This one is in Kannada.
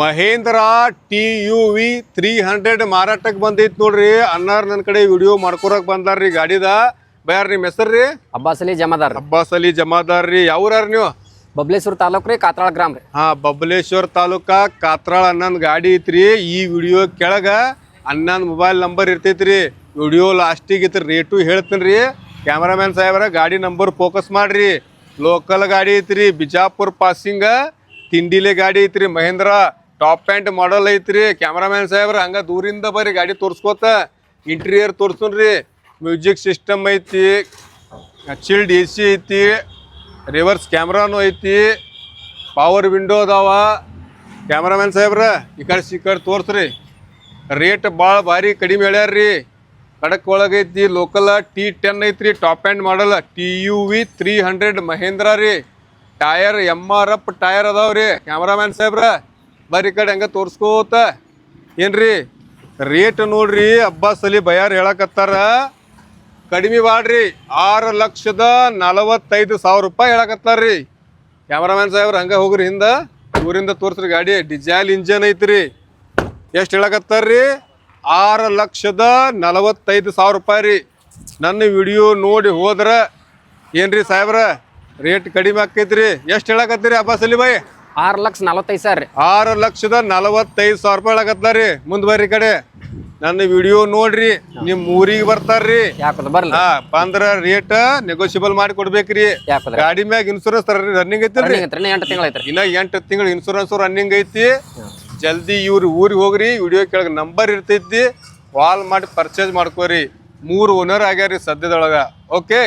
ಮಹೇಂದ್ರ TUV 300 ಮಾರಾಟಕ್ಕೆ ಬಂದೈತಿ ನೋಡ್ರಿ. ಅನ್ನಾರ್ ನನ್ನ ಕಡೆ ವಿಡಿಯೋ ಮಾಡ್ಕೊರಕ್ ಬಂದಾರ್ರಿ ಗಾಡಿದ. ಬ್ಯಾರ ನಿಮ್ಮ ಹೆಸರ್ರಿ? ಅಬ್ಬಾಸ್ ಅಲಿ ಜಮಾದಾರ್. ಅಬ್ಬಾಸ್ ಅಲಿ ಜಮಾದಾರ್ ರೀ. ಯಾವ್ರಾರ ನೀವು? ಬಬ್ಲೇಶ್ವರ ತಾಲೂಕ್ ರೀ, ಕಾತ್ರಾಳ ಗ್ರಾಮ ರೀ. ಹಾ, ಬಬಲೇಶ್ವರ ತಾಲೂಕಾ ಕಾತ್ರಾಳ ಅನ್ನೊಂದು ಗಾಡಿ ಐತ್ರಿ. ಈ ವಿಡಿಯೋ ಕೆಳಗ ಅನ್ನೊಂದು ಮೊಬೈಲ್ ನಂಬರ್ ಇರ್ತೈತ್ರಿ. ವಿಡಿಯೋ ಲಾಸ್ಟಿಗೆ ಇತ್ತು ರೇಟು ಹೇಳ್ತೀನಿ ರೀ. ಕ್ಯಾಮ್ರಾಮ್ಯಾನ್ ಸಾಹೇಬ್ರ ಗಾಡಿ ನಂಬರ್ ಫೋಕಸ್ ಮಾಡ್ರಿ. ಲೋಕಲ್ ಗಾಡಿ ಐತ್ರಿ, ಬಿಜಾಪುರ್ ಪಾಸಿಂಗ ತಿಂಡಿಲೆ ಗಾಡಿ ಐತ್ರಿ. ಮಹೇಂದ್ರ ಟಾಪ್ ಪ್ಯಾಂಟ್ ಮಾಡಲ್ ಐತ್ರಿ. ಕ್ಯಾಮ್ರಾಮ್ಯಾನ್ ಸಾಹೇಬ್ರ ಹಂಗ ದೂರಿಂದ ಬರ್ರಿ ಗಾಡಿ ತೋರ್ಸ್ಕೋತ. ಇಂಟೀರಿಯರ್ ತೋರ್ಸುನ್ರಿ. ಮ್ಯೂಸಿಕ್ ಸಿಸ್ಟಮ್ ಐತಿ, ಚಿಲ್ಡ್ AC ಐತಿ, ರಿವರ್ಸ್ ಕ್ಯಾಮ್ರಾನು ಐತಿ, ಪವರ್ ವಿಂಡೋ ಅದಾವ. ಕ್ಯಾಮ್ರಾಮ್ಯಾನ್ ಸಾಹೇಬ್ರ ಈ ಕಡೆ ತೋರ್ಸ್ರಿ. ರೇಟ್ ಭಾಳ ಭಾರಿ ಕಡಿಮೆ ಹೇಳ್ಯಾರ್ರಿ. ಕಡಕ್ ಒಳಗೈತಿ. ಲೋಕಲ್ T10 ಐತ್ರಿ, top and model TUV 300 Mahindra ರೀ. ಟಯರ್ MRF ಟಯರ್ ಅದಾವ್ರಿ. ಕ್ಯಾಮ್ರಾಮ್ಯಾನ್ ಸಾಹೇಬ್ರ ಬರ್ರಿ ಈ ಕಡೆ ಹಂಗ ತೋರ್ಸ್ಕೋತ. ಏನ್ರಿ ರೇಟ್ ನೋಡ್ರಿ. ಅಬ್ಬಾಸ್ ಅಲಿ ಬಯಾರ್ ಹೇಳಕತ್ತಾರ ಕಡಿಮೆ ಮಾಡ್ರಿ. 6,45,000 ರೂಪಾಯಿ ಹೇಳಕತ್ತಾರ್ರಿ. ಕ್ಯಾಮ್ರಾಮ್ಯಾನ್ ಸಾಹೇಬ್ರ ಹಂಗ ಹೋಗ್ರಿ ಹಿಂದ ಊರಿಂದ ತೋರ್ಸ್ರಿ ಗಾಡಿ. ಡಿಸೈಲ್ ಇಂಜನ್ ಐತ್ರಿ. ಎಷ್ಟು ಹೇಳಕತ್ತಾರ್ರಿ? 6,45,000 ರೂಪಾಯಿ ರೀ. ನನ್ನ ವಿಡಿಯೋ ನೋಡಿ ಹೋದ್ರ ಏನ್ರಿ ಸಾಹೇಬ್ರ ರೇಟ್ ಕಡಿಮೆ ಆಕೈತ್ರಿ. ಎಷ್ಟು ಹೇಳಕತ್ತೀರಿ ಅಬ್ಬಾಸ್ ಅಲಿ ಬಾಯ್? 6,45,000 ರೀ. 6,45,000 ರೂಪಾಯಿ ಹೇಳಕತ್ತಾರ್ರಿ. ಮುಂದ್ ಬರ್ರಿ ಈ ಕಡೆ. ನನ್ನ ವಿಡಿಯೋ ನೋಡ್ರಿ, ನಿಮ್ ಊರಿಗೆ ಬರ್ತಾರ್ರಿ. ಯಾಕದ ಬರ್ಲಿ? ಹಾ, ಬಂದ್ರ ರೇಟ್ ನೆಗೋಷಿಯಬಲ್ ಮಾಡಿ ಕೊಡ್ಬೇಕ್ರಿ. ಯಾಕದ ಗಾಡಿ ಮ್ಯಾಗ ಇನ್ಸೂರೆನ್ಸ್ ರನ್ನಿಂಗ್ ಐತ್ರಿ. 8 ತಿಂಗಳು ಐತ್ರಿ. ಇನ್ನ 8 ತಿಂಗಳು ಇನ್ಸೂರೆನ್ಸ್ ರನ್ನಿಂಗ್ ಐತಿ. ಜಲ್ದಿ ಇವ್ರ ಊರಿಗೆ ಹೋಗ್ರಿ. ವಿಡಿಯೋ ಕೆಳಗೆ ನಂಬರ್ ಇರ್ತೈತಿ, ಕಾಲ್ ಮಾಡಿ ಪರ್ಚೇಸ್ ಮಾಡ್ಕೋರಿ. 3 ಓನರ್ ಆಗ್ಯಾರಿ ಸದ್ಯದೊಳಗ. ಓಕೆ.